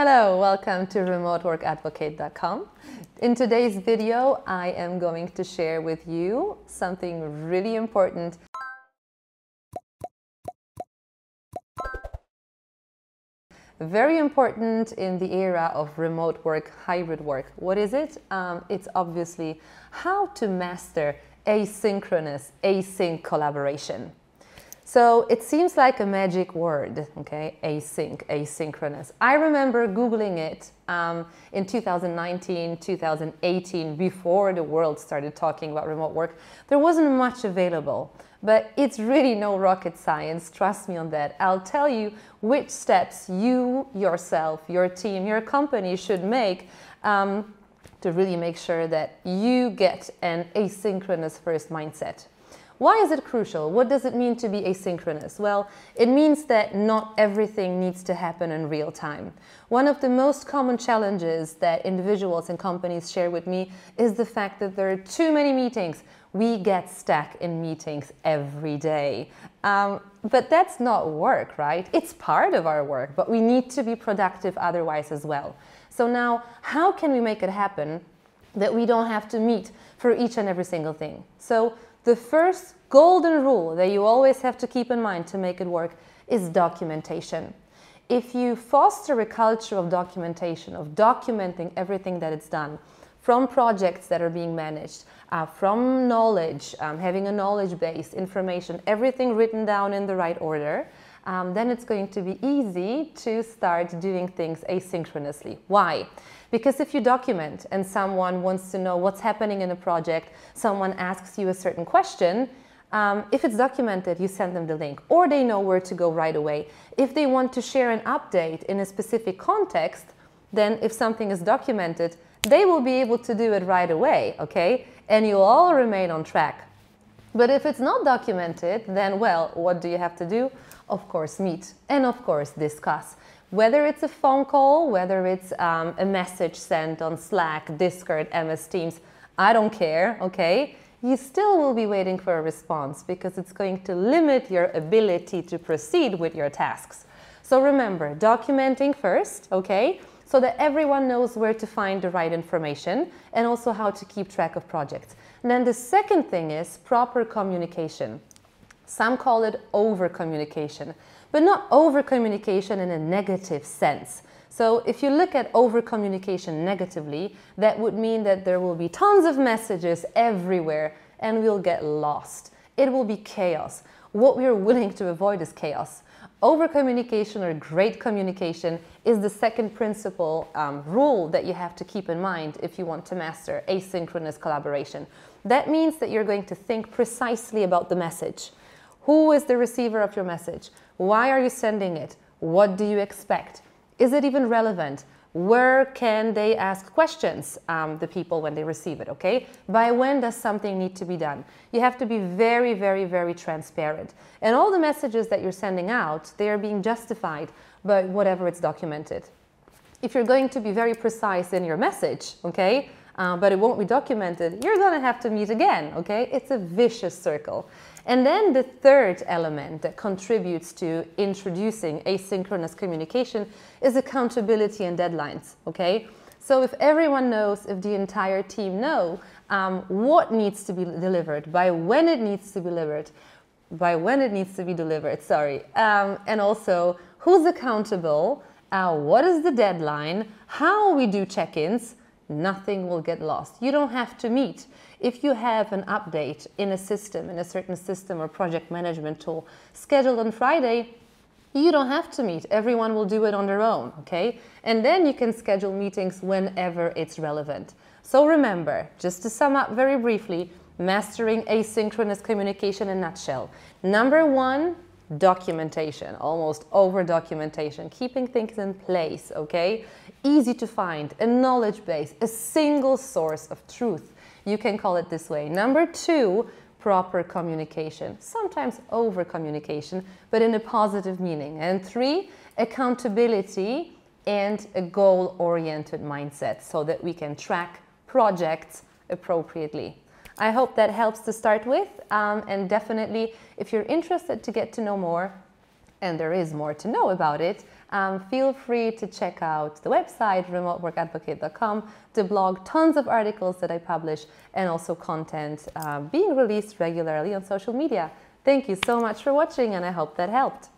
Hello, welcome to remoteworkadvocate.com. In today's video, I am going to share with you something really important. Very important in the era of remote work, hybrid work. What is it? It's obviously how to master asynchronous, async collaboration. So it seems like a magic word, okay? Async, asynchronous. I remember Googling it in 2019, 2018, before the world started talking about remote work. There wasn't much available, but it's really no rocket science. Trust me on that. I'll tell you which steps you, yourself, your team, your company should make to really make sure that you get an asynchronous first mindset. Why is it crucial? What does it mean to be asynchronous? Well, it means that not everything needs to happen in real time. One of the most common challenges that individuals and companies share with me is the fact that there are too many meetings. We get stuck in meetings every day. But that's not work, right? It's part of our work, but we need to be productive otherwise as well. So now, how can we make it happen that we don't have to meet for each and every single thing? So the first golden rule that you always have to keep in mind to make it work is documentation. If you foster a culture of documentation, of documenting everything that it's done, from projects that are being managed, from knowledge, having a knowledge base, information, everything written down in the right order, then it's going to be easy to start doing things asynchronously. Why? Because if you document and someone wants to know what's happening in a project, someone asks you a certain question, if it's documented, you send them the link, or they know where to go right away. If they want to share an update in a specific context, then if something is documented, they will be able to do it right away, okay? And you'll all remain on track. But if it's not documented, then, well, what do you have to do? Of course, meet and of course discuss. Whether it's a phone call, whether it's a message sent on Slack, Discord, MS Teams, I don't care, okay? You still will be waiting for a response because it's going to limit your ability to proceed with your tasks. So remember, documenting first, okay? So that everyone knows where to find the right information and also how to keep track of projects. And then the second thing is proper communication. Some call it over-communication, but not over-communication in a negative sense. So if you look at over-communication negatively, that would mean that there will be tons of messages everywhere and we'll get lost. It will be chaos. What we are willing to avoid is chaos. Over-communication or great communication is the second principle rule that you have to keep in mind if you want to master asynchronous collaboration. That means that you're going to think precisely about the message. Who is the receiver of your message? Why are you sending it? What do you expect? Is it even relevant? Where can they ask questions, the people, when they receive it, okay? By when does something need to be done? You have to be very, very, very transparent. And all the messages that you're sending out, they are being justified by whatever it's documented. If you're going to be very precise in your message, okay, but it won't be documented, you're going to have to meet again, okay? It's a vicious circle. And then the third element that contributes to introducing asynchronous communication is accountability and deadlines, okay? So if everyone knows, if the entire team know what needs to be delivered, by when it needs to be delivered, and also who's accountable, what is the deadline, how we do check-ins, nothing will get lost. You don't have to meet. If you have an update in a system, in a certain system or project management tool scheduled on Friday, you don't have to meet. Everyone will do it on their own, okay? And then you can schedule meetings whenever it's relevant. So remember, just to sum up very briefly, mastering asynchronous communication in a nutshell. Number one, documentation, almost over documentation, keeping things in place, okay? Easy to find, a knowledge base, a single source of truth. You can call it this way. Number two, proper communication, sometimes over communication, but in a positive meaning. And three, accountability and a goal-oriented mindset so that we can track projects appropriately. I hope that helps to start with, and definitely if you're interested to get to know more, and there is more to know about it, feel free to check out the website remoteworkadvocate.com, the blog, tons of articles that I publish, and also content being released regularly on social media. Thank you so much for watching, and I hope that helped.